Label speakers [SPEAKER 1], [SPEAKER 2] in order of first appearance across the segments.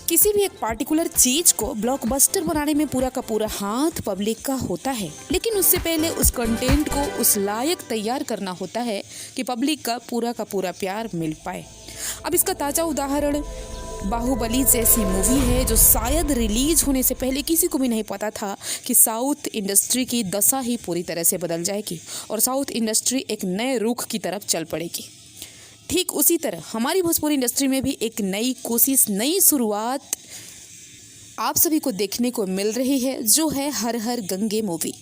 [SPEAKER 1] किसी भी एक पार्टिकुलर चीज को ब्लॉकबस्टर बनाने में पूरा का पूरा हाथ पब्लिक का होता है, लेकिन उससे पहले उस कंटेंट को उस लायक तैयार करना होता है कि पब्लिक का पूरा प्यार मिल पाए। अब इसका ताज़ा उदाहरण बाहुबली जैसी मूवी है, जो शायद रिलीज होने से पहले किसी को भी नहीं पता था कि साउथ इंडस्ट्री की दशा ही पूरी तरह से बदल जाएगी और साउथ इंडस्ट्री एक नए रुख की तरफ चल पड़ेगी। ठीक उसी तरह हमारी भोजपुरी इंडस्ट्री में भी एक नई कोशिश, नई शुरुआत आप सभी को देखने को मिल रही है, जो है हर हर गंगे मूवी।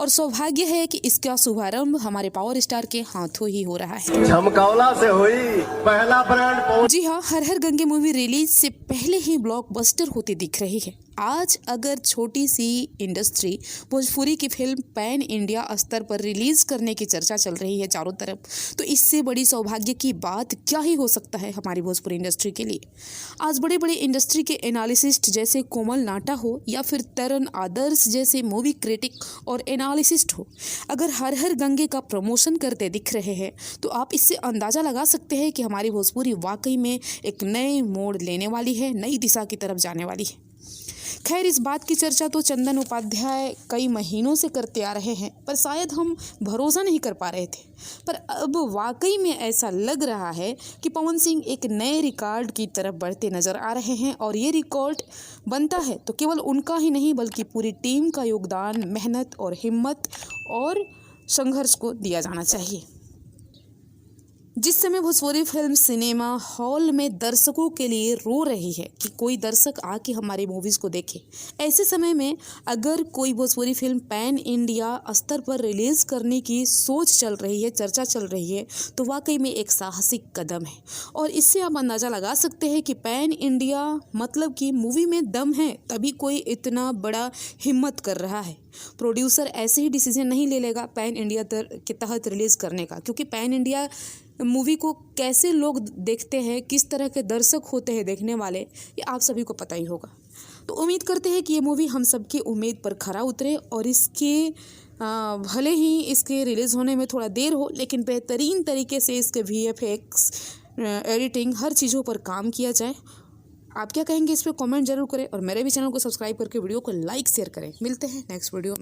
[SPEAKER 1] और सौभाग्य है कि इसका शुभारंभ हमारे पावर स्टार के हाथों ही हो रहा है।
[SPEAKER 2] झमकौला से हुई पहला ब्रांड।
[SPEAKER 1] जी हाँ, हर हर गंगे मूवी रिलीज से पहले ही ब्लॉकबस्टर होती दिख रही है। आज अगर छोटी सी इंडस्ट्री भोजपुरी की फिल्म पैन इंडिया स्तर पर रिलीज करने की चर्चा चल रही है चारों तरफ, तो इससे बड़ी सौभाग्य की बात क्या ही हो सकता है हमारी भोजपुरी इंडस्ट्री के लिए। आज बड़े बड़े इंडस्ट्री के एनालिसिस्ट जैसे कोमल नाटा हो या फिर तरन आदर्श जैसे मूवी क्रिटिक और एनालिसिस्ट हो, अगर हर हर गंगे का प्रमोशन करते दिख रहे हैं, तो आप इससे अंदाज़ा लगा सकते हैं कि हमारी भोजपुरी वाकई में एक नए मोड़ लेने वाली है, नई दिशा की तरफ जाने वाली है। खैर, इस बात की चर्चा तो चंदन उपाध्याय कई महीनों से करते आ रहे हैं, पर शायद हम भरोसा नहीं कर पा रहे थे। पर अब वाकई में ऐसा लग रहा है कि पवन सिंह एक नए रिकॉर्ड की तरफ बढ़ते नजर आ रहे हैं, और ये रिकॉर्ड बनता है तो केवल उनका ही नहीं बल्कि पूरी टीम का योगदान, मेहनत और हिम्मत और संघर्ष को दिया जाना चाहिए। जिस समय भोजपुरी फिल्म सिनेमा हॉल में दर्शकों के लिए रो रही है कि कोई दर्शक आके हमारी मूवीज़ को देखे, ऐसे समय में अगर कोई भोजपुरी फिल्म पैन इंडिया स्तर पर रिलीज़ करने की सोच चल रही है, चर्चा चल रही है, तो वाकई में एक साहसिक कदम है। और इससे आप अंदाज़ा लगा सकते हैं कि पैन इंडिया मतलब कि मूवी में दम है, तभी कोई इतना बड़ा हिम्मत कर रहा है। प्रोड्यूसर ऐसे ही डिसीजन नहीं ले लेगा पैन इंडिया के तहत रिलीज़ करने का, क्योंकि पैन इंडिया मूवी को कैसे लोग देखते हैं, किस तरह के दर्शक होते हैं देखने वाले, ये आप सभी को पता ही होगा। तो उम्मीद करते हैं कि ये मूवी हम सबकी उम्मीद पर खरा उतरे और इसके भले ही इसके रिलीज़ होने में थोड़ा देर हो, लेकिन बेहतरीन तरीके से इसके VFX, एडिटिंग, हर चीज़ों पर काम किया जाए। आप क्या कहेंगे इस पर कमेंट जरूर करें और मेरे भी चैनल को सब्सक्राइब करके वीडियो को लाइक शेयर करें। मिलते हैं नेक्स्ट वीडियो।